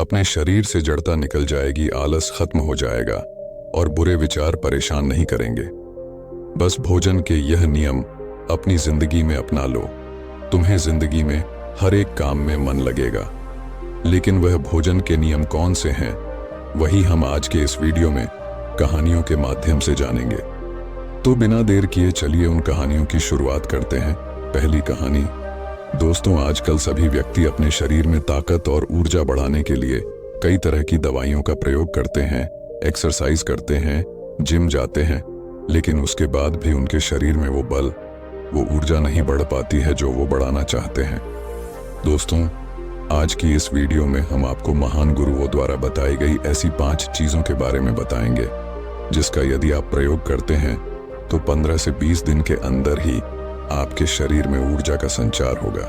अपने शरीर से जड़ता निकल जाएगी, आलस खत्म हो जाएगा और बुरे विचार परेशान नहीं करेंगे। बस भोजन के यह नियम अपनी जिंदगी में अपना लो, तुम्हें जिंदगी में हर एक काम में मन लगेगा। लेकिन वह भोजन के नियम कौन से हैं, वही हम आज के इस वीडियो में कहानियों के माध्यम से जानेंगे। तो बिना देर किए चलिए उन कहानियों की शुरुआत करते हैं। पहली कहानी। दोस्तों, आजकल सभी व्यक्ति अपने शरीर में ताकत और ऊर्जा बढ़ाने के लिए कई तरह की दवाइयों का प्रयोग करते हैं, एक्सरसाइज करते हैं, जिम जाते हैं, लेकिन उसके बाद भी उनके शरीर में वो बल, वो ऊर्जा नहीं बढ़ पाती है जो वो बढ़ाना चाहते हैं। दोस्तों, आज की इस वीडियो में हम आपको महान गुरुओं द्वारा बताई गई ऐसी 5 चीजों के बारे में बताएंगे, जिसका यदि आप प्रयोग करते हैं तो 15 से 20 दिन के अंदर ही आपके शरीर में ऊर्जा का संचार होगा,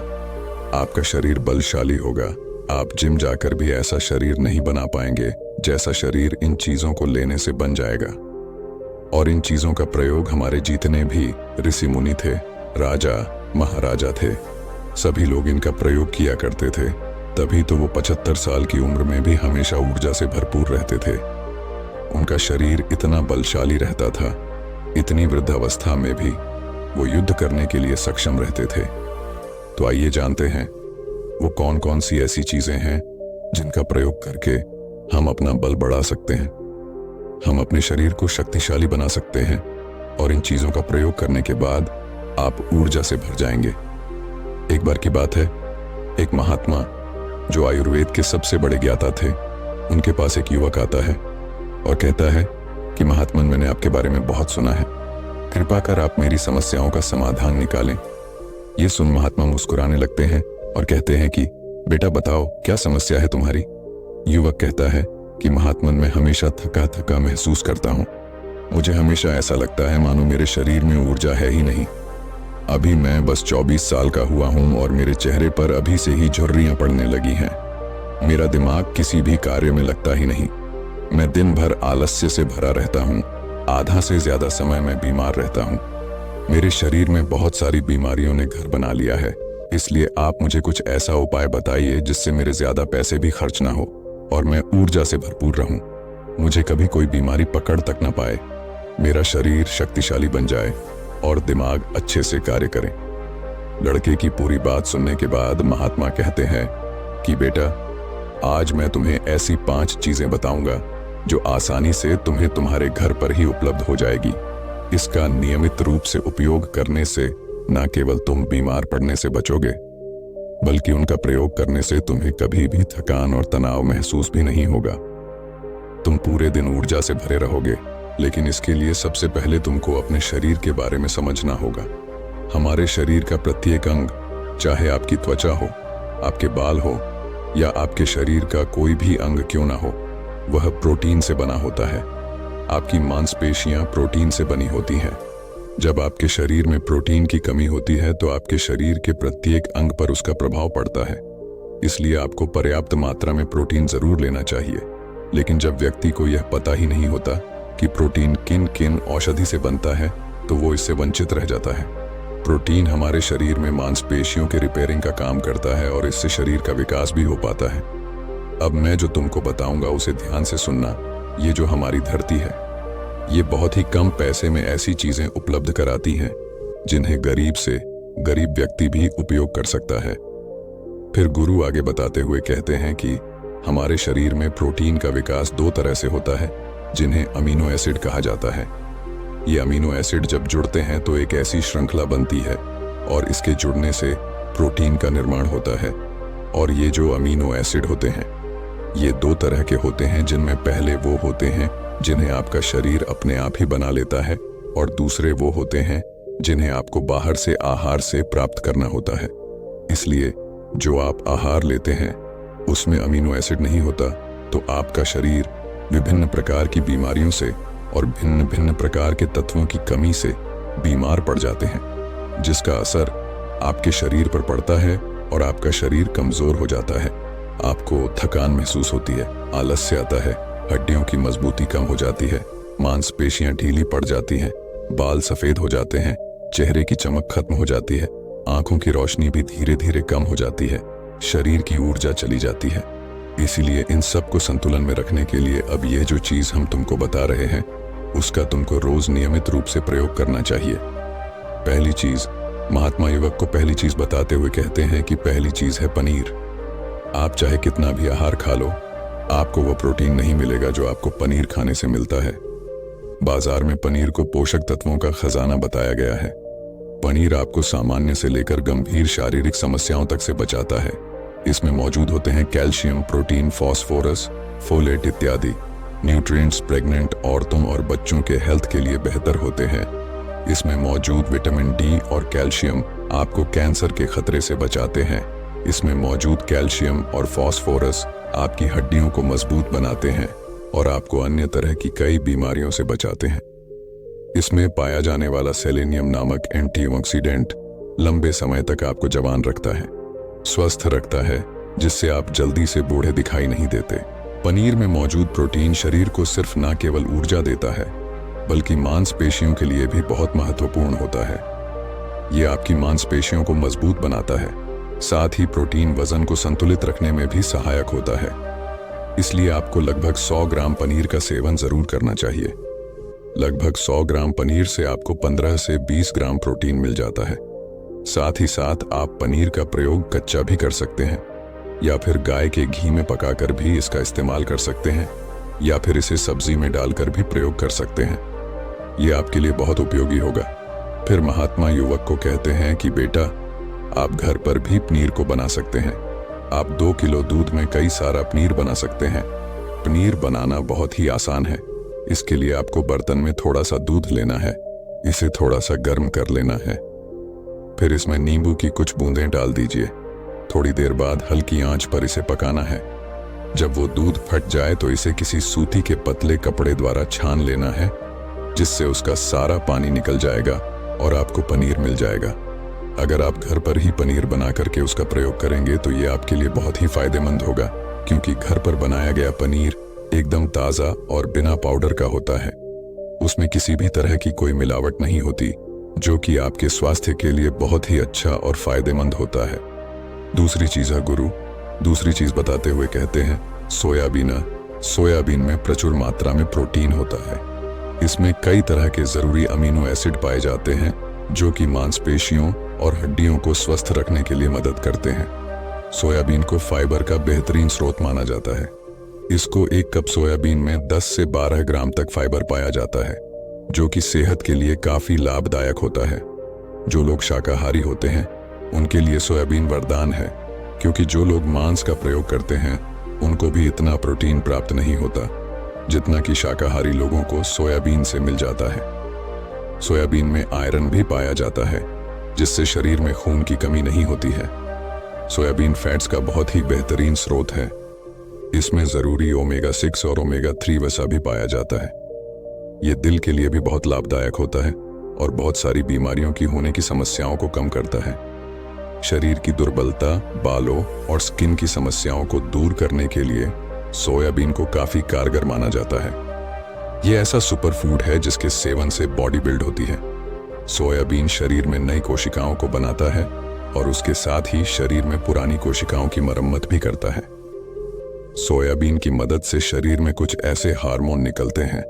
आपका शरीर बलशाली होगा। आप जिम जाकर भी ऐसा शरीर नहीं बना पाएंगे जैसा शरीर इन चीजों को लेने से बन जाएगा। और इन चीजों का प्रयोग हमारे जितने भी ऋषि मुनि थे, राजा महाराजा थे, सभी लोग इनका प्रयोग किया करते थे। तभी तो वो 75 साल की उम्र में भी हमेशा ऊर्जा से भरपूर रहते थे। उनका शरीर इतना बलशाली रहता था, इतनी वृद्धावस्था में भी वो युद्ध करने के लिए सक्षम रहते थे। तो आइए जानते हैं वो कौन कौन सी ऐसी चीजें हैं जिनका प्रयोग करके हम अपना बल बढ़ा सकते हैं, हम अपने शरीर को शक्तिशाली बना सकते हैं, और इन चीजों का प्रयोग करने के बाद आप ऊर्जा से भर जाएंगे। एक बार की बात है, एक महात्मा जो आयुर्वेद के सबसे बड़े ज्ञाता थे, उनके पास एक युवक आता है और कहता है कि महात्मन, मैंने आपके बारे में बहुत सुना है, कृपा कर आप मेरी समस्याओं का समाधान निकालें। ये सुन महात्मा मुस्कुराने लगते हैं और कहते हैं कि बेटा बताओ, क्या समस्या है तुम्हारी। युवक कहता है कि महात्मन, मैं हमेशा थका थका महसूस करता हूँ। मुझे हमेशा ऐसा लगता है मानो मेरे शरीर में ऊर्जा है ही नहीं। अभी मैं बस 24 साल का हुआ हूँ और मेरे चेहरे पर अभी से ही झुर्रियाँ पड़ने लगी हैं। मेरा दिमाग किसी भी कार्य में लगता ही नहीं। मैं दिन भर आलस्य से भरा रहता हूँ, आधा से ज्यादा समय मैं बीमार रहता हूँ। मेरे शरीर में बहुत सारी बीमारियों ने घर बना लिया है, इसलिए आप मुझे कुछ ऐसा उपाय बताइए जिससे मेरे ज्यादा पैसे भी खर्च ना हो और मैं ऊर्जा से भरपूर रहूं। मुझे कभी कोई बीमारी पकड़ तक ना पाए, मेरा शरीर शक्तिशाली बन जाए और दिमाग अच्छे से कार्य करे। लड़के की पूरी बात सुनने के बाद महात्मा कहते हैं कि बेटा, आज मैं तुम्हें ऐसी 5 चीजें बताऊंगा जो आसानी से तुम्हें तुम्हारे घर पर ही उपलब्ध हो जाएगी। इसका नियमित रूप से उपयोग करने से न केवल तुम बीमार पड़ने से बचोगे, बल्कि उनका प्रयोग करने से तुम्हें कभी भी थकान और तनाव महसूस भी नहीं होगा। तुम पूरे दिन ऊर्जा से भरे रहोगे। लेकिन इसके लिए सबसे पहले तुमको अपने शरीर के बारे में समझना होगा। हमारे शरीर का प्रत्येक अंग, चाहे आपकी त्वचा हो, आपके बाल हो या आपके शरीर का कोई भी अंग क्यों ना हो, वह प्रोटीन से बना होता है। आपकी मांसपेशियां प्रोटीन से बनी होती हैं। जब आपके शरीर में प्रोटीन की कमी होती है तो आपके शरीर के प्रत्येक अंग पर उसका प्रभाव पड़ता है। इसलिए आपको पर्याप्त मात्रा में प्रोटीन जरूर लेना चाहिए। लेकिन जब व्यक्ति को यह पता ही नहीं होता कि प्रोटीन किन किन औषधि से बनता है, तो वो इससे वंचित रह जाता है। प्रोटीन हमारे शरीर में मांसपेशियों के रिपेयरिंग का काम करता है और इससे शरीर का विकास भी हो पाता है। अब मैं जो तुमको बताऊंगा उसे ध्यान से सुनना। ये जो हमारी धरती है, ये बहुत ही कम पैसे में ऐसी चीजें उपलब्ध कराती हैं जिन्हें गरीब से गरीब व्यक्ति भी उपयोग कर सकता है। फिर गुरु आगे बताते हुए कहते हैं कि हमारे शरीर में प्रोटीन का विकास 2 तरह से होता है, जिन्हें अमीनो एसिड कहा जाता है। ये अमीनो एसिड जब जुड़ते हैं तो एक ऐसी श्रृंखला बनती है और इसके जुड़ने से प्रोटीन का निर्माण होता है। और ये जो अमीनो एसिड होते हैं, ये 2 तरह के होते हैं, जिनमें पहले वो होते हैं जिन्हें आपका शरीर अपने आप ही बना लेता है, और दूसरे वो होते हैं जिन्हें आपको बाहर से आहार से प्राप्त करना होता है। इसलिए जो आप आहार लेते हैं उसमें अमीनो एसिड नहीं होता, तो आपका शरीर विभिन्न प्रकार की बीमारियों से और भिन्न भिन्न प्रकार के तत्वों की कमी से बीमार पड़ जाते हैं, जिसका असर आपके शरीर पर पड़ता है और आपका शरीर कमजोर हो जाता है। आपको थकान महसूस होती है, आलस्य आता है, हड्डियों की मजबूती कम हो जाती है, मांसपेशियां ढीली पड़ जाती हैं, बाल सफेद हो जाते हैं, चेहरे की चमक खत्म हो जाती है, आंखों की रोशनी भी धीरे धीरे कम हो जाती है, शरीर की ऊर्जा चली जाती है। इसीलिए इन सब को संतुलन में रखने के लिए अब यह जो चीज हम तुमको बता रहे हैं उसका तुमको रोज नियमित रूप से प्रयोग करना चाहिए। पहली चीज, महात्मा युवक को पहली चीज बताते हुए कहते हैं कि पहली चीज है पनीर। आप चाहे कितना भी आहार खा लो, आपको वो प्रोटीन नहीं मिलेगा जो आपको पनीर खाने से मिलता है। बाजार में पनीर को पोषक तत्वों का खजाना बताया गया है। पनीर आपको सामान्य से लेकर गंभीर शारीरिक समस्याओं तक से बचाता है। इसमें मौजूद होते हैं कैल्शियम, प्रोटीन, फास्फोरस, फोलेट इत्यादि न्यूट्रिएंट्स प्रेग्नेंट औरतों और बच्चों के हेल्थ के लिए बेहतर होते हैं। इसमें मौजूद विटामिन डी और कैल्शियम आपको कैंसर के खतरे से बचाते हैं। इसमें मौजूद कैल्शियम और फास्फोरस आपकी हड्डियों को मजबूत बनाते हैं और आपको अन्य तरह की कई बीमारियों से बचाते हैं। इसमें पाया जाने वाला सेलेनियम नामक एंटीऑक्सीडेंट लंबे समय तक आपको जवान रखता है, स्वस्थ रखता है, जिससे आप जल्दी से बूढ़े दिखाई नहीं देते। पनीर में मौजूद प्रोटीन शरीर को सिर्फ न केवल ऊर्जा देता है बल्कि मांसपेशियों के लिए भी बहुत महत्वपूर्ण होता है। ये आपकी मांसपेशियों को मजबूत बनाता है। साथ ही प्रोटीन वजन को संतुलित रखने में भी सहायक होता है। इसलिए आपको लगभग 100 ग्राम पनीर का सेवन जरूर करना चाहिए। लगभग 100 ग्राम पनीर से आपको 15 से 20 ग्राम प्रोटीन मिल जाता है। साथ ही साथ आप पनीर का प्रयोग कच्चा भी कर सकते हैं या फिर गाय के घी में पकाकर भी इसका इस्तेमाल कर सकते हैं या फिर इसे सब्जी में डालकर भी प्रयोग कर सकते हैं। ये आपके लिए बहुत उपयोगी होगा। फिर महात्मा युवक को कहते हैं कि बेटा, आप घर पर भी पनीर को बना सकते हैं। आप 2 किलो दूध में कई सारा पनीर बना सकते हैं। पनीर बनाना बहुत ही आसान है। इसके लिए आपको बर्तन में थोड़ा सा दूध लेना है, इसे थोड़ा सा गर्म कर लेना है, फिर इसमें नींबू की कुछ बूंदें डाल दीजिए। थोड़ी देर बाद हल्की आंच पर इसे पकाना है। जब वो दूध फट जाए तो इसे किसी सूती के पतले कपड़े द्वारा छान लेना है, जिससे उसका सारा पानी निकल जाएगा और आपको पनीर मिल जाएगा। अगर आप घर पर ही पनीर बना करके उसका प्रयोग करेंगे तो ये आपके लिए बहुत ही फायदेमंद होगा, क्योंकि घर पर बनाया गया पनीर एकदम ताज़ा और बिना पाउडर का होता है। उसमें किसी भी तरह की कोई मिलावट नहीं होती, जो कि आपके स्वास्थ्य के लिए बहुत ही अच्छा और फायदेमंद होता है। दूसरी चीज है गुरु, दूसरी चीज बताते हुए कहते हैं सोयाबीन। सोयाबीन में प्रचुर मात्रा में प्रोटीन होता है। इसमें कई तरह के जरूरी अमीनो एसिड पाए जाते हैं जो कि मांसपेशियों और हड्डियों को स्वस्थ रखने के लिए मदद करते हैं। सोयाबीन को फाइबर का बेहतरीन स्रोत माना जाता है। इसको 1 कप सोयाबीन में 10 से 12 ग्राम तक फाइबर पाया जाता है, जो कि सेहत के लिए काफी लाभदायक होता है। जो लोग शाकाहारी होते हैं उनके लिए सोयाबीन वरदान है, क्योंकि जो लोग मांस का प्रयोग करते हैं उनको भी इतना प्रोटीन प्राप्त नहीं होता जितना कि शाकाहारी लोगों को सोयाबीन से मिल जाता है। सोयाबीन में आयरन भी पाया जाता है, जिससे शरीर में खून की कमी नहीं होती है। सोयाबीन फैट्स का बहुत ही बेहतरीन स्रोत है। इसमें जरूरी ओमेगा 6 और ओमेगा 3 वसा भी पाया जाता है। ये दिल के लिए भी बहुत लाभदायक होता है और बहुत सारी बीमारियों की होने की समस्याओं को कम करता है। शरीर की दुर्बलता, बालों और स्किन की समस्याओं को दूर करने के लिए सोयाबीन को काफी कारगर माना जाता है। यह ऐसा सुपर फूड है जिसके सेवन से बॉडी बिल्ड होती है। सोयाबीन शरीर में नई कोशिकाओं को बनाता है और उसके साथ ही शरीर में पुरानी कोशिकाओं की मरम्मत भी करता है। सोयाबीन की मदद से शरीर में कुछ ऐसे हार्मोन निकलते हैं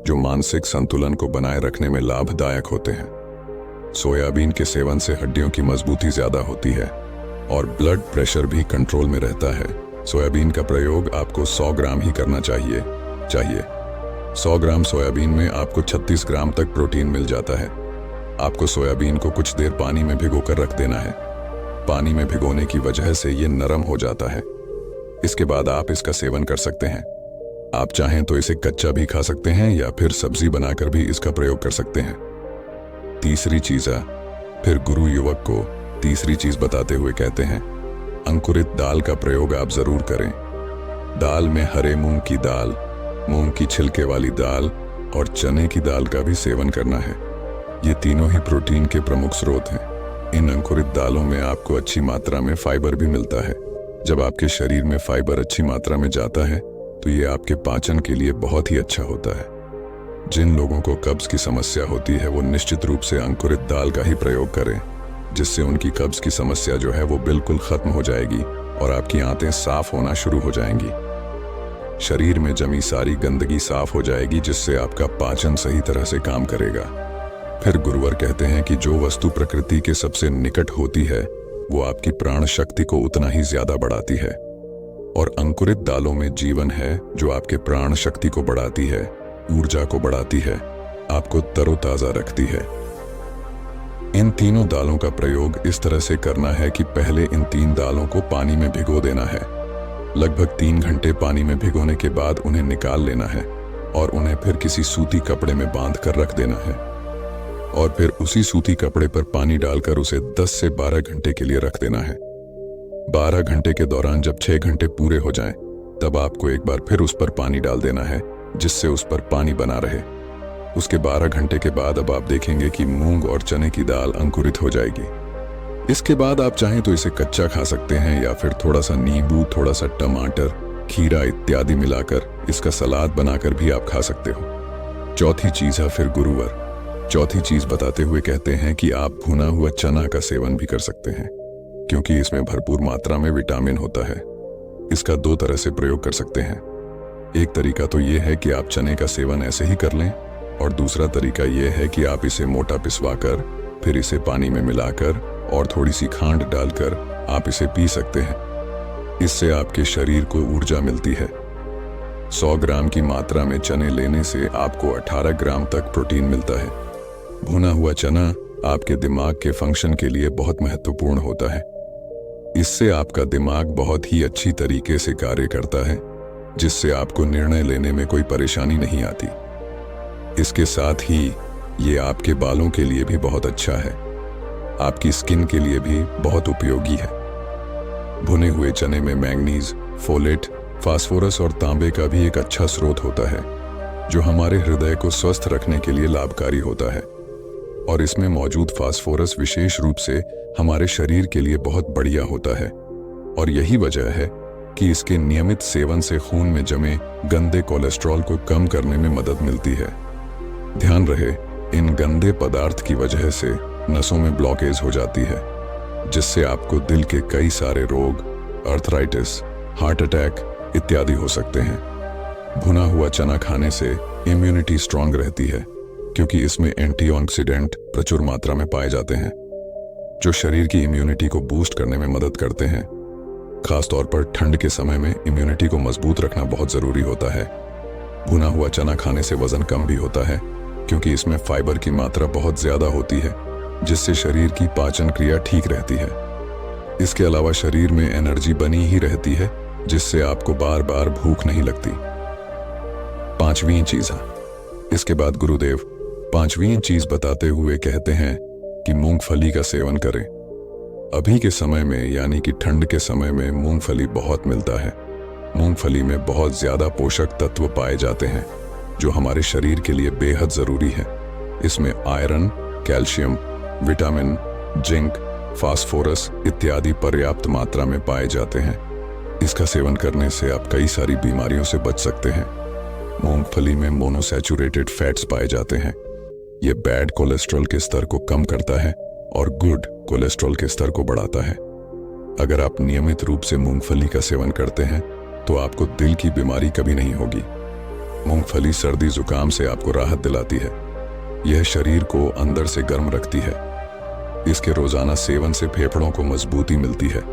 जो मानसिक संतुलन को बनाए रखने में लाभदायक होते हैं। सोयाबीन के सेवन से हड्डियों की मजबूती ज्यादा होती है और ब्लड प्रेशर भी कंट्रोल में रहता है। सोयाबीन का प्रयोग आपको 100 ग्राम ही करना चाहिए। 100 ग्राम सोयाबीन में आपको 36 ग्राम तक प्रोटीन मिल जाता है। आपको सोयाबीन को कुछ देर पानी में भिगोकर रख देना है। पानी में भिगोने की वजह से ये नरम हो जाता है। इसके बाद आप इसका सेवन कर सकते हैं। आप चाहें तो इसे कच्चा भी खा सकते हैं या फिर सब्जी बनाकर भी इसका प्रयोग कर सकते हैं। तीसरी चीज है, फिर गुरु युवक को तीसरी चीज बताते हुए कहते हैं अंकुरित दाल का प्रयोग आप जरूर करें। दाल में हरे मूंग की दाल, मूंग की छिलके वाली दाल और चने की दाल का भी सेवन करना है। ये तीनों ही प्रोटीन के प्रमुख स्रोत हैं। इन अंकुरित दालों में आपको अच्छी मात्रा में फाइबर भी मिलता है। जब आपके शरीर में फाइबर अच्छी मात्रा में जाता है तो ये आपके पाचन के लिए बहुत ही अच्छा होता है। जिन लोगों को कब्ज की समस्या होती है वो निश्चित रूप से अंकुरित दाल का ही प्रयोग करें, जिससे उनकी कब्ज की समस्या जो है वो बिल्कुल खत्म हो जाएगी और आपकी आंतें साफ होना शुरू हो जाएंगी। शरीर में जमी सारी गंदगी साफ हो जाएगी, जिससे आपका पाचन सही तरह से काम करेगा। फिर गुरुवर कहते हैं कि जो वस्तु प्रकृति के सबसे निकट होती है वो आपकी प्राण शक्ति को उतना ही ज्यादा बढ़ाती है, और अंकुरित दालों में जीवन है जो आपके प्राण शक्ति को बढ़ाती है, ऊर्जा को बढ़ाती है, आपको तरोताजा रखती है। इन तीनों दालों का प्रयोग इस तरह से करना है कि पहले इन 3 दालों को पानी में भिगो देना है। लगभग 3 घंटे पानी में भिगोने के बाद उन्हें निकाल लेना है और उन्हें फिर किसी सूती कपड़े में बांध कर रख देना है, और फिर उसी सूती कपड़े पर पानी डालकर उसे 10 से 12 घंटे के लिए रख देना है। 12 घंटे के दौरान जब 6 घंटे पूरे हो जाएं, तब आपको एक बार फिर उस पर पानी डाल देना है, जिससे उस पर पानी बना रहे। उसके 12 घंटे के बाद अब आप देखेंगे कि मूंग और चने की दाल अंकुरित हो जाएगी। इसके बाद आप चाहें तो इसे कच्चा खा सकते हैं, या फिर थोड़ा सा नींबू, थोड़ा सा टमाटर, खीरा इत्यादि मिलाकर इसका सलाद बनाकर भी आप खा सकते हो। चौथी चीज है फिर गुरुवर। चौथी चीज बताते हुए कहते हैं कि आप भुना हुआ चना का सेवन भी कर सकते हैं, क्योंकि इसमें भरपूर मात्रा में विटामिन होता है। इसका 2 तरह से प्रयोग कर सकते हैं। एक तरीका तो यह है कि आप चने का सेवन ऐसे ही कर लें, और दूसरा तरीका यह है कि आप इसे मोटा पिसवाकर फिर इसे पानी में मिलाकर और थोड़ी सी खांड डालकर आप इसे पी सकते हैं। इससे आपके शरीर को ऊर्जा मिलती है। 100 ग्राम की मात्रा में चने लेने से आपको 18 ग्राम तक प्रोटीन मिलता है। भुना हुआ चना आपके दिमाग के फंक्शन के लिए बहुत महत्वपूर्ण होता है। इससे आपका दिमाग बहुत ही अच्छी तरीके से कार्य करता है, जिससे आपको निर्णय लेने में कोई परेशानी नहीं आती। इसके साथ ही ये आपके बालों के लिए भी बहुत अच्छा है, आपकी स्किन के लिए भी बहुत उपयोगी है। भुने हुए चने में मैंगनीज, फोलेट, फास्फोरस और तांबे का भी एक अच्छा स्रोत होता है, जो हमारे हृदय को स्वस्थ रखने के लिए लाभकारी होता है। और इसमें मौजूद फास्फोरस विशेष रूप से हमारे शरीर के लिए बहुत बढ़िया होता है, और यही वजह है कि इसके नियमित सेवन से खून में जमे गंदे कोलेस्ट्रॉल को कम करने में मदद मिलती है। ध्यान रहे, इन गंदे पदार्थ की वजह से नसों में ब्लॉकेज हो जाती है, जिससे आपको दिल के कई सारे रोग, अर्थराइटिस, हार्ट अटैक इत्यादि हो सकते हैं। भुना हुआ चना खाने से इम्यूनिटी स्ट्रांग रहती है, क्योंकि इसमें एंटीऑक्सीडेंट प्रचुर मात्रा में पाए जाते हैं, जो शरीर की इम्यूनिटी को बूस्ट करने में मदद करते हैं। खासतौर पर ठंड के समय में इम्यूनिटी को मजबूत रखना बहुत जरूरी होता है। भुना हुआ चना खाने से वजन कम भी होता है, क्योंकि इसमें फाइबर की मात्रा बहुत ज्यादा होती है, जिससे शरीर की पाचन क्रिया ठीक रहती है। इसके अलावा शरीर में एनर्जी बनी ही रहती है, जिससे आपको बार बार भूख नहीं लगती। 5वीं चीज है। इसके बाद गुरुदेव 5वीं चीज बताते हुए कहते हैं कि मूंगफली का सेवन करें। अभी के समय में यानी कि ठंड के समय में मूंगफली बहुत मिलता है। मूंगफली में बहुत ज्यादा पोषक तत्व पाए जाते हैं, जो हमारे शरीर के लिए बेहद जरूरी है। इसमें iron, calcium, vitamin, zinc, phosphorus इत्यादि पर्याप्त मात्रा में पाए जाते हैं। इसका सेवन करने से आप कई सारी बीमारियों से बच सकते हैं। मूंगफली में मोनोसैचुरेटेड फैट्स पाए जाते हैं। ये बैड कोलेस्ट्रॉल के स्तर को कम करता है और गुड कोलेस्ट्रॉल के स्तर को बढ़ाता है। अगर आप नियमित रूप से मूंगफली का सेवन करते हैं तो आपको दिल की बीमारी कभी नहीं होगी। मूंगफली सर्दी जुकाम से आपको राहत दिलाती है। यह शरीर को अंदर से गर्म रखती है। इसके रोजाना सेवन से फेफड़ों को मजबूती मिलती है।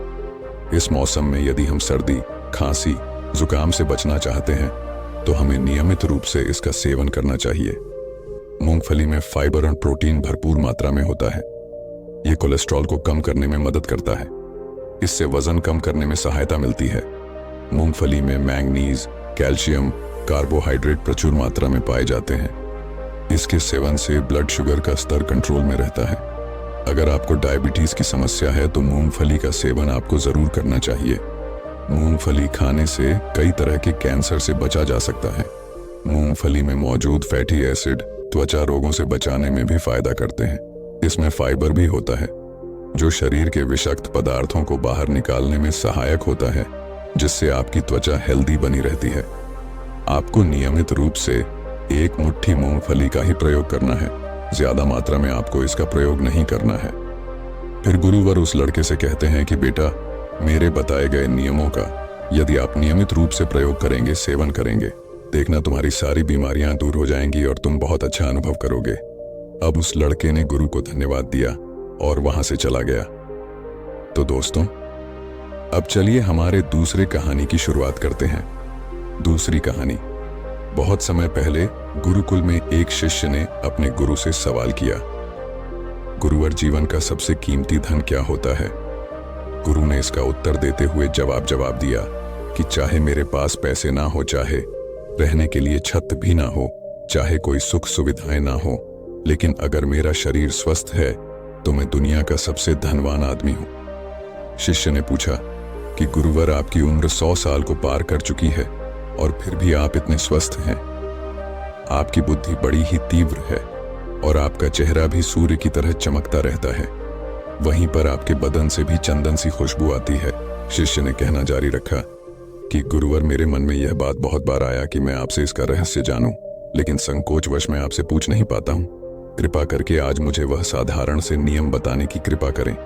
इस मौसम में यदि हम सर्दी, खांसी, जुकाम से बचना चाहते हैं तो हमें नियमित रूप से इसका सेवन करना चाहिए। मूंगफली में फाइबर और प्रोटीन भरपूर मात्रा में होता है। यह कोलेस्ट्रॉल को कम करने में मदद करता है। इससे वजन कम करने में सहायता मिलती है। मूंगफली में मैंगनीज, कैल्शियम, कार्बोहाइड्रेट प्रचुर मात्रा में पाए जाते हैं। इसके सेवन से ब्लड शुगर का स्तर कंट्रोल में रहता है। अगर आपको डायबिटीज की समस्या है तो मूंगफली का सेवन आपको जरूर करना चाहिए। मूंगफली खाने से कई तरह के कैंसर से बचा जा सकता है। मूंगफली में मौजूद फैटी एसिड त्वचा रोगों से बचाने में भी फायदा करते हैं। इसमें फाइबर भी होता है, जो शरीर के विषाक्त पदार्थों को बाहर निकालने में सहायक होता है, जिससे आपकी त्वचा हेल्दी बनी रहती है। आपको नियमित रूप से 1 मुट्ठी मूंगफली का ही प्रयोग करना है। ज्यादा मात्रा में आपको इसका प्रयोग नहीं करना है। फिर गुरुवर उस लड़के से कहते हैं कि बेटा, मेरे बताए गए नियमों का यदि आप नियमित रूप से प्रयोग करेंगे, सेवन करेंगे, देखना तुम्हारी सारी बीमारियां दूर हो जाएंगी और तुम बहुत अच्छा अनुभव करोगे। अब उस लड़के ने गुरु को धन्यवाद दिया और वहां से चला गया। तो दोस्तों, अब चलिए हमारे दूसरे कहानी की शुरुआत करते हैं। दूसरी कहानी। बहुत समय पहले गुरुकुल में एक शिष्य ने अपने गुरु से सवाल किया, गुरुवर, जीवन का सबसे कीमती धन क्या होता है? गुरु ने इसका उत्तर देते हुए जवाब दिया कि चाहे मेरे पास पैसे ना हो, चाहे रहने के लिए छत भी ना हो, चाहे कोई सुख सुविधाएं ना हो, लेकिन अगर मेरा शरीर स्वस्थ है तो मैं दुनिया का सबसे धनवान आदमी हूं। शिष्य ने पूछा कि गुरुवर, आपकी उम्र 100 साल को पार कर चुकी है और फिर भी आप इतने स्वस्थ हैं। आपकी बुद्धि बड़ी ही तीव्र है और आपका चेहरा भी सूर्य की तरह चमकता रहता है। वहीं पर आपके बदन से भी चंदन सी खुशबू आती है। शिष्य ने कहना जारी रखा कि गुरुवर, मेरे मन में यह बात बहुत बार आया कि मैं आपसे इसका रहस्य जानूं, लेकिन संकोचवश मैं आपसे पूछ नहीं पाता हूं। कृपा करके आज मुझे वह साधारण से नियम बताने की कृपा करें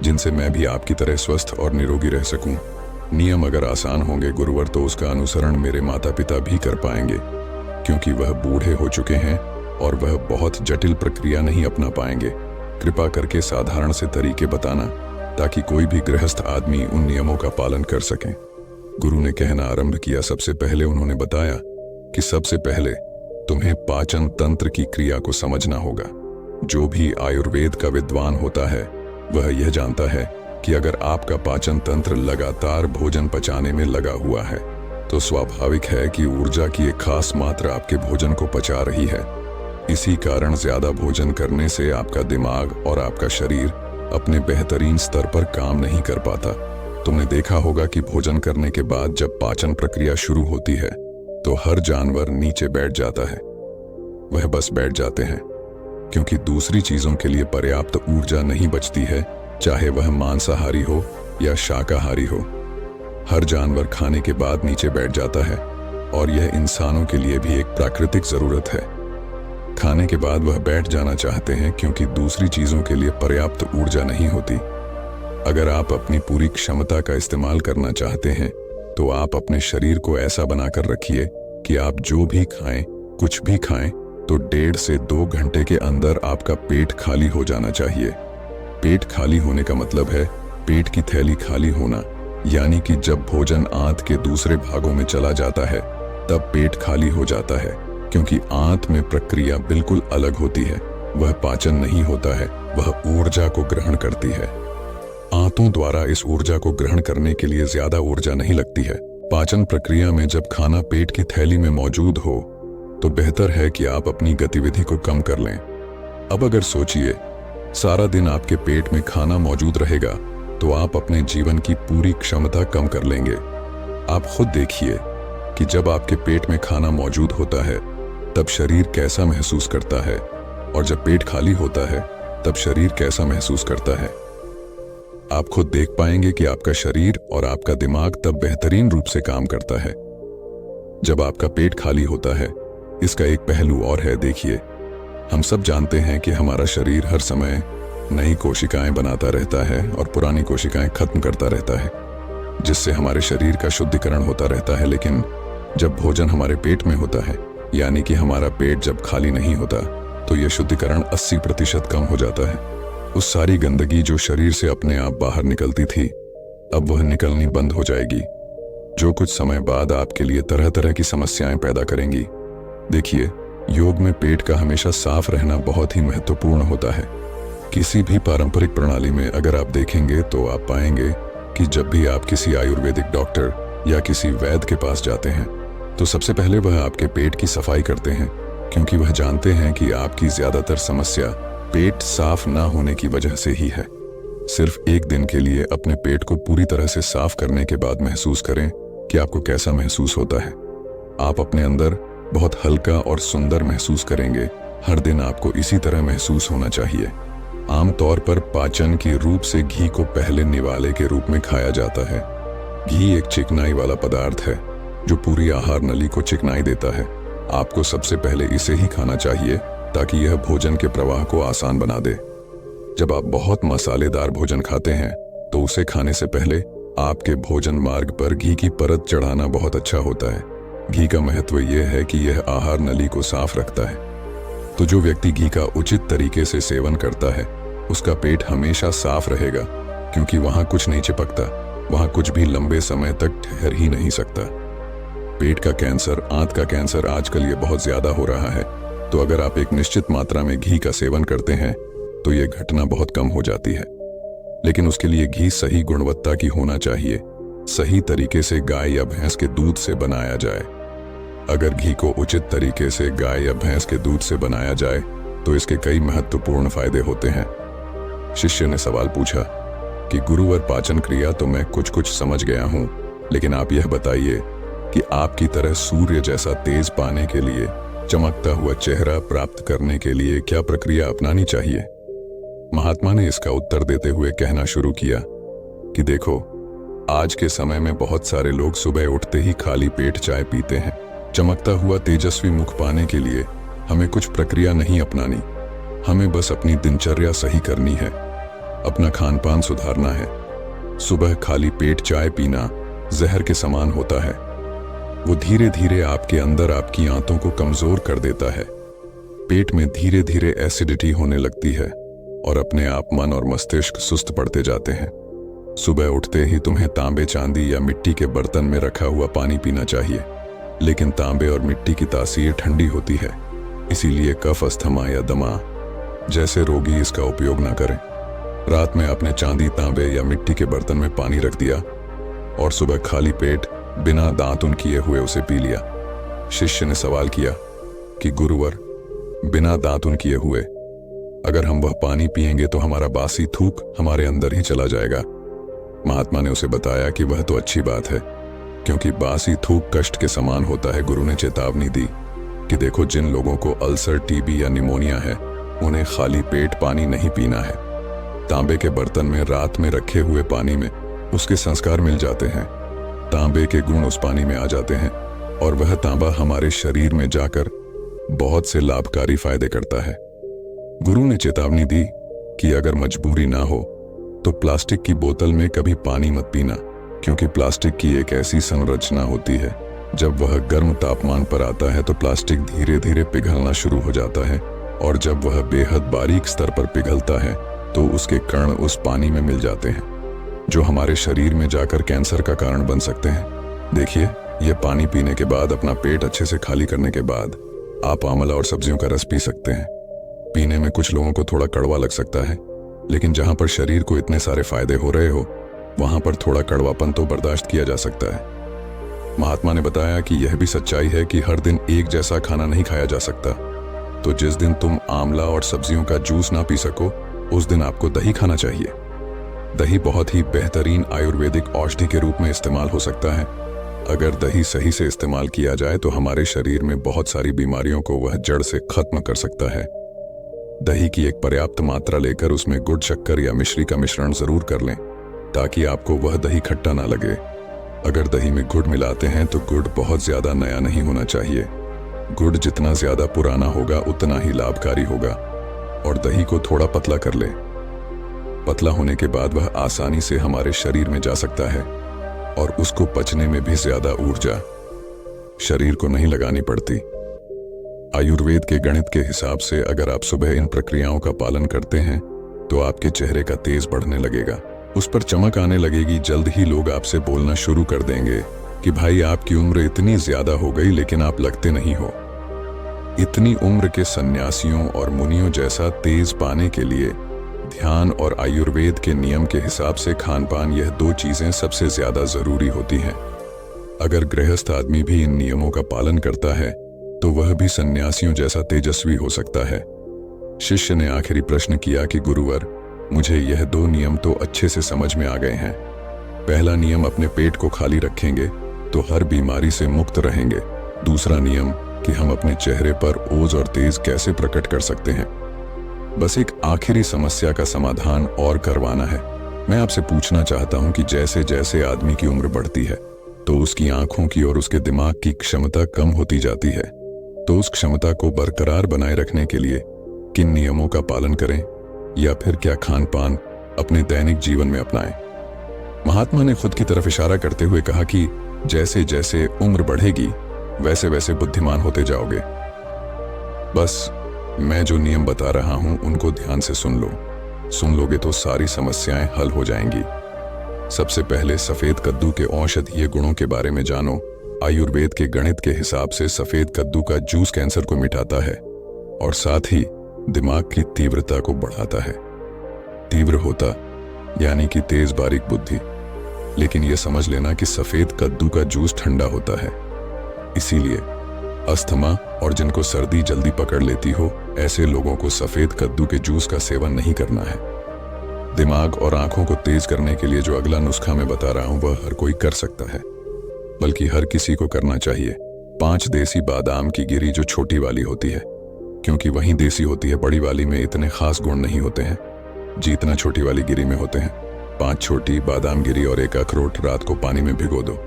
जिनसे मैं भी आपकी तरह स्वस्थ और निरोगी रह सकूं। नियम अगर आसान होंगे गुरुवर, तो उसका अनुसरण मेरे माता पिता भी कर पाएंगे, क्योंकि वह बूढ़े हो चुके हैं और वह बहुत जटिल प्रक्रिया नहीं अपना पाएंगे। कृपा करके साधारण से तरीके बताना ताकि कोई भी गृहस्थ आदमी उन नियमों का पालन कर सके। गुरु ने कहना आरंभ किया। सबसे पहले उन्होंने बताया कि सबसे पहले तुम्हें पाचन तंत्र की क्रिया को समझना होगा। जो भी आयुर्वेद का विद्वान होता है वह यह जानता है कि अगर आपका पाचन तंत्र लगातार भोजन पचाने में लगा हुआ है तो स्वाभाविक है कि ऊर्जा की एक खास मात्रा आपके भोजन को पचा रही है। इसी कारण ज्यादा भोजन करने से आपका दिमाग और आपका शरीर अपने बेहतरीन स्तर पर काम नहीं कर पाता। तुमने देखा होगा कि भोजन करने के बाद जब पाचन प्रक्रिया शुरू होती है तो हर जानवर नीचे बैठ जाता है। वह बस बैठ जाते हैं क्योंकि दूसरी चीजों के लिए पर्याप्त ऊर्जा नहीं बचती है, चाहे वह मांसाहारी हो या शाकाहारी हो। हर जानवर खाने के बाद नीचे बैठ जाता है और यह इंसानों के लिए भी एक प्राकृतिक जरूरत है। खाने के बाद वह बैठ जाना चाहते हैं क्योंकि दूसरी चीजों के लिए पर्याप्त ऊर्जा नहीं होती। अगर आप अपनी पूरी क्षमता का इस्तेमाल करना चाहते हैं तो आप अपने शरीर को ऐसा बनाकर रखिए कि आप जो भी खाएं, कुछ भी खाएं, तो 1.5 से 2 घंटे के अंदर आपका पेट खाली हो जाना चाहिए। पेट खाली होने का मतलब है पेट की थैली खाली होना, यानी कि जब भोजन आंत के दूसरे भागों में चला जाता है तब पेट खाली हो जाता है, क्योंकि आंत में प्रक्रिया बिल्कुल अलग होती है। वह पाचन नहीं होता है, वह ऊर्जा को ग्रहण करती है। आंतों द्वारा इस ऊर्जा को ग्रहण करने के लिए ज्यादा ऊर्जा नहीं लगती है। पाचन प्रक्रिया में जब खाना पेट की थैली में मौजूद हो तो बेहतर है कि आप अपनी गतिविधि को कम कर लें। अब अगर सोचिए, सारा दिन आपके पेट में खाना मौजूद रहेगा तो आप अपने जीवन की पूरी क्षमता कम कर लेंगे। आप खुद देखिए कि जब आपके पेट में खाना मौजूद होता है तब शरीर कैसा महसूस करता है, और जब पेट खाली होता है तब शरीर कैसा महसूस करता है। आप खुद देख पाएंगे कि आपका शरीर और आपका दिमाग तब बेहतरीन रूप से काम करता है जब आपका पेट खाली होता है। इसका एक पहलू और है, देखिए, हम सब जानते हैं कि हमारा शरीर हर समय नई कोशिकाएं बनाता रहता है और पुरानी कोशिकाएं खत्म करता रहता है, जिससे हमारे शरीर का शुद्धिकरण होता रहता है। लेकिन जब भोजन हमारे पेट में होता है, यानी कि हमारा पेट जब खाली नहीं होता, तो यह शुद्धिकरण 80% कम हो जाता है। उस सारी गंदगी जो शरीर से अपने आप बाहर निकलती थी, अब वह निकलनी बंद हो जाएगी, जो कुछ समय बाद आपके लिए तरह तरह की समस्याएं पैदा करेंगी। देखिए, योग में पेट का हमेशा साफ रहना बहुत ही महत्वपूर्ण होता है। किसी भी पारंपरिक प्रणाली में अगर आप देखेंगे तो आप पाएंगे कि जब भी आप किसी आयुर्वेदिक डॉक्टर या किसी वैद्य के पास जाते हैं तो सबसे पहले वह आपके पेट की सफाई करते हैं, क्योंकि वह जानते हैं कि आपकी ज्यादातर समस्या पेट साफ ना होने की वजह से ही है। सिर्फ एक दिन के लिए अपने पेट को पूरी तरह से साफ करने के बाद महसूस करें कि आपको कैसा महसूस होता है। आप अपने अंदर बहुत हल्का और सुंदर महसूस करेंगे। हर दिन आपको इसी तरह महसूस होना चाहिए। आमतौर पर पाचन के रूप से घी को पहले निवाले के रूप में खाया जाता है। घी एक चिकनाई वाला पदार्थ है जो पूरी आहार नली को चिकनाई देता है। आपको सबसे पहले इसे ही खाना चाहिए ताकि यह भोजन के प्रवाह को आसान बना दे। जब आप बहुत मसालेदार भोजन खाते हैं तो उसे खाने से पहले आपके भोजन मार्ग पर घी की परत चढ़ाना बहुत अच्छा होता है। घी का महत्व यह है कि यह आहार नली को साफ रखता है। तो जो व्यक्ति घी का उचित तरीके से सेवन करता है उसका पेट हमेशा साफ रहेगा, क्योंकि वहां कुछ नहीं चिपकता, वहां कुछ भी लंबे समय तक ठहर ही नहीं सकता। पेट का कैंसर, आंत का कैंसर आजकल ये बहुत ज्यादा हो रहा है, तो अगर आप एक निश्चित मात्रा में घी का सेवन करते हैं तो ये घटना बहुत कम हो जाती है। लेकिन उसके लिए घी सही गुणवत्ता की होना चाहिए, सही तरीके से गाय या भैंस के दूध से बनाया जाए। अगर घी को उचित तरीके से गाय या भैंस के दूध से बनाया जाए तो इसके कई महत्वपूर्ण फायदे होते हैं। शिष्य ने सवाल पूछा कि गुरुवर, पाचन क्रिया तो मैं कुछ कुछ समझ गया हूं, लेकिन आप यह बताइए कि आपकी तरह सूर्य जैसा तेज पाने के लिए, चमकता हुआ चेहरा प्राप्त करने के लिए क्या प्रक्रिया अपनानी चाहिए। महात्मा ने इसका उत्तर देते हुए कहना शुरू किया कि देखो, आज के समय में बहुत सारे लोग सुबह उठते ही खाली पेट चाय पीते हैं। चमकता हुआ तेजस्वी मुख पाने के लिए हमें कुछ प्रक्रिया नहीं अपनानी, हमें बस अपनी दिनचर्या सही करनी है, अपना खान पान सुधारना है। सुबह खाली पेट चाय पीना जहर के समान होता है। वो धीरे धीरे आपके अंदर आपकी आंतों को कमजोर कर देता है। पेट में धीरे धीरे एसिडिटी होने लगती है और अपने आप मन और मस्तिष्क सुस्त पड़ते जाते हैं। सुबह उठते ही तुम्हें तांबे, चांदी या मिट्टी के बर्तन में रखा हुआ पानी पीना चाहिए, लेकिन तांबे और मिट्टी की तासीर ठंडी होती है, इसीलिए कफ, अस्थमा या दमा जैसे रोगी इसका उपयोग न करें। रात में आपने चांदी, तांबे या मिट्टी के बर्तन में पानी रख दिया और सुबह खाली पेट बिना दांतुन किए हुए उसे पी लिया। शिष्य ने सवाल किया कि गुरुवर, बिना दांतुन किए हुए अगर हम वह पानी पिएंगे तो हमारा बासी थूक हमारे अंदर ही चला जाएगा। महात्मा ने उसे बताया कि वह तो अच्छी बात है, क्योंकि बासी थूक कष्ट के समान होता है। गुरु ने चेतावनी दी कि देखो, जिन लोगों को अल्सर, टीबी या निमोनिया है उन्हें खाली पेट पानी नहीं पीना है। तांबे के बर्तन में रात में रखे हुए पानी में उसके संस्कार मिल जाते हैं, तांबे के गुण उस पानी में आ जाते हैं और वह तांबा हमारे शरीर में जाकर बहुत से लाभकारी फायदे करता है। गुरु ने चेतावनी दी कि अगर मजबूरी ना हो तो प्लास्टिक की बोतल में कभी पानी मत पीना, क्योंकि प्लास्टिक की एक ऐसी संरचना होती है, जब वह गर्म तापमान पर आता है तो प्लास्टिक धीरे धीरे पिघलना शुरू हो जाता है, और जब वह बेहद बारीक स्तर पर पिघलता है तो उसके कण उस पानी में मिल जाते हैं, जो हमारे शरीर में जाकर कैंसर का कारण बन सकते हैं। देखिए, यह पानी पीने के बाद, अपना पेट अच्छे से खाली करने के बाद आप आंवला और सब्जियों का रस पी सकते हैं। पीने में कुछ लोगों को थोड़ा कड़वा लग सकता है, लेकिन जहां पर शरीर को इतने सारे फायदे हो रहे हो वहां पर थोड़ा कड़वापन तो बर्दाश्त किया जा सकता है। महात्मा ने बताया कि यह भी सच्चाई है कि हर दिन एक जैसा खाना नहीं खाया जा सकता, तो जिस दिन तुम आंवला और सब्जियों का जूस ना पी सको उस दिन आपको दही खाना चाहिए। दही बहुत ही बेहतरीन आयुर्वेदिक औषधि के रूप में इस्तेमाल हो सकता है। अगर दही सही से इस्तेमाल किया जाए तो हमारे शरीर में बहुत सारी बीमारियों को वह जड़ से खत्म कर सकता है। दही की एक पर्याप्त मात्रा लेकर उसमें गुड़, शक्कर या मिश्री का मिश्रण जरूर कर लें, ताकि आपको वह दही खट्टा ना लगे। अगर दही में गुड़ मिलाते हैं तो गुड़ बहुत ज्यादा नया नहीं होना चाहिए। गुड़ जितना ज्यादा पुराना होगा उतना ही लाभकारी होगा। और दही को थोड़ा पतला कर ले। पतला होने के बाद वह आसानी से हमारे शरीर में जा सकता है और उसको पचने में भी ज्यादा ऊर्जा शरीर को नहीं लगानी पड़ती। आयुर्वेद के गणित के हिसाब से अगर आप सुबह इन प्रक्रियाओं का पालन करते हैं तो आपके चेहरे का तेज बढ़ने लगेगा, उस पर चमक आने लगेगी। जल्द ही लोग आपसे बोलना शुरू कर देंगे कि भाई, आपकी उम्र इतनी ज्यादा हो गई लेकिन आप लगते नहीं हो। इतनी उम्र के सन्यासियों और मुनियों जैसा तेज पाने के लिए ध्यान और आयुर्वेद के नियम के हिसाब से खान पान, यह दो चीजें सबसे ज्यादा जरूरी होती हैं। अगर गृहस्थ आदमी भी इन नियमों का पालन करता है तो वह भी सन्यासियों जैसा तेजस्वी हो सकता है। शिष्य ने आखिरी प्रश्न किया कि गुरुवर, मुझे यह दो नियम तो अच्छे से समझ में आ गए हैं। पहला नियम, अपने पेट को खाली रखेंगे तो हर बीमारी से मुक्त रहेंगे। दूसरा नियम कि हम अपने चेहरे पर ओज और तेज कैसे प्रकट कर सकते हैं। बस एक आखिरी समस्या का समाधान और करवाना है। मैं आपसे पूछना चाहता हूं कि जैसे जैसे आदमी की उम्र बढ़ती है तो उसकी आंखों की और उसके दिमाग की क्षमता कम होती जाती है, तो उस क्षमता को बरकरार बनाए रखने के लिए किन नियमों का पालन करें या फिर क्या खान पान अपने दैनिक जीवन में अपनाएं। महात्मा ने खुद की तरफ इशारा करते हुए कहा कि जैसे जैसे उम्र बढ़ेगी वैसे वैसे बुद्धिमान होते जाओगे। बस मैं जो नियम बता रहा हूं उनको ध्यान से सुन लो। सुन लोगे तो सारी समस्याएं हल हो जाएंगी। सबसे पहले सफेद कद्दू के औषधीय गुणों के बारे में जानो। आयुर्वेद के गणित के हिसाब से सफेद कद्दू का जूस कैंसर को मिटाता है और साथ ही दिमाग की तीव्रता को बढ़ाता है। तीव्र होता यानी कि तेज बारीक बुद्धि। लेकिन यह समझ लेना कि सफेद कद्दू का जूस ठंडा होता है, इसीलिए अस्थमा और जिनको सर्दी जल्दी पकड़ लेती हो ऐसे लोगों को सफेद कद्दू के जूस का सेवन नहीं करना है। दिमाग और आंखों को तेज करने के लिए जो अगला नुस्खा मैं बता रहा हूं वह हर कोई कर सकता है, बल्कि हर किसी को करना चाहिए। 5 देसी बादाम की गिरी जो छोटी वाली होती है, क्योंकि वही देसी होती है, बड़ी वाली में इतने खास गुण नहीं होते हैं जितना छोटी वाली गिरी में होते हैं। 5 छोटी बादाम गिरी और 1 अखरोट रात को पानी में भिगो दो।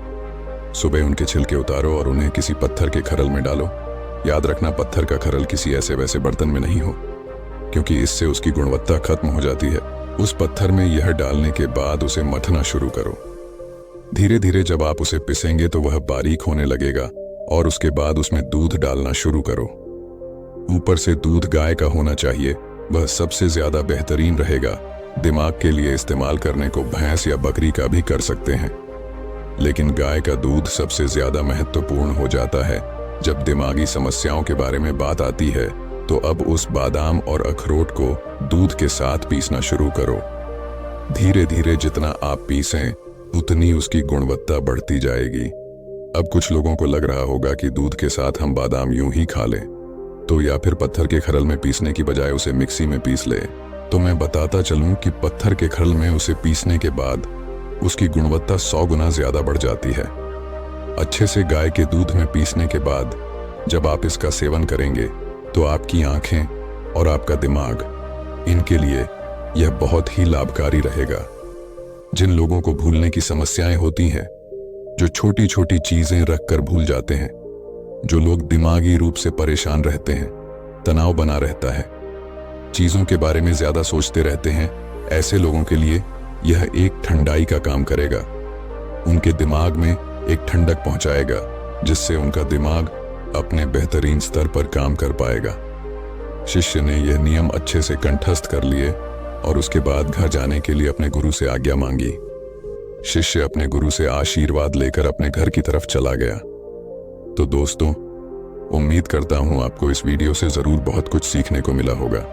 सुबह उनके छिलके उतारो और उन्हें किसी पत्थर के खरल में डालो। याद रखना पत्थर का खरल किसी ऐसे वैसे बर्तन में नहीं हो, क्योंकि इससे उसकी गुणवत्ता खत्म हो जाती है। उस पत्थर में यह डालने के बाद उसे मथना शुरू करो। धीरे धीरे जब आप उसे पिसेंगे तो वह बारीक होने लगेगा और उसके बाद उसमें दूध डालना शुरू करो। ऊपर से दूध गाय का होना चाहिए, वह सबसे ज्यादा बेहतरीन रहेगा। दिमाग के लिए इस्तेमाल करने को भैंस या बकरी का भी कर सकते हैं, लेकिन गाय का दूध सबसे ज्यादा महत्वपूर्ण हो जाता है। जब दिमागी समस्याओं के बारे में बात आती है तो अब उस बादाम और अखरोट को दूध के साथ पीसना शुरू करो। धीरे धीरे जितना आप पीसें उतनी उसकी गुणवत्ता बढ़ती जाएगी। अब कुछ लोगों को लग रहा होगा कि दूध के साथ हम बादाम यूं ही खा लें, तो या फिर पत्थर के खरल में पीसने की बजाय उसे मिक्सी में पीस ले। तो मैं बताता चलूं कि पत्थर के खरल में उसे पीसने के बाद उसकी गुणवत्ता 100 गुना ज्यादा बढ़ जाती है। अच्छे से गाय के दूध में पीसने के बाद जब आप इसका सेवन करेंगे तो आपकी आंखें और आपका दिमाग, इनके लिए यह बहुत ही लाभकारी रहेगा। जिन लोगों को भूलने की समस्याएं होती हैं, जो छोटी छोटी चीजें रखकर भूल जाते हैं, जो लोग दिमागी रूप से परेशान रहते हैं, तनाव बना रहता है, चीजों के बारे में ज्यादा सोचते रहते हैं, ऐसे लोगों के लिए यह एक ठंडाई का काम करेगा। उनके दिमाग में एक ठंडक पहुंचाएगा जिससे उनका दिमाग अपने बेहतरीन स्तर पर काम कर पाएगा। शिष्य ने यह नियम अच्छे से कंठस्थ कर लिए और उसके बाद घर जाने के लिए अपने गुरु से आज्ञा मांगी। शिष्य अपने गुरु से आशीर्वाद लेकर अपने घर की तरफ चला गया। तो दोस्तों, उम्मीद करता हूं आपको इस वीडियो से जरूर बहुत कुछ सीखने को मिला होगा।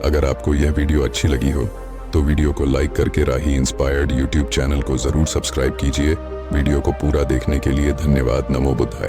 अगर आपको यह वीडियो अच्छी लगी हो तो वीडियो को लाइक करके राही इंस्पायर्ड यूट्यूब चैनल को जरूर सब्सक्राइब कीजिए। वीडियो को पूरा देखने के लिए धन्यवाद। नमो बुद्धाय।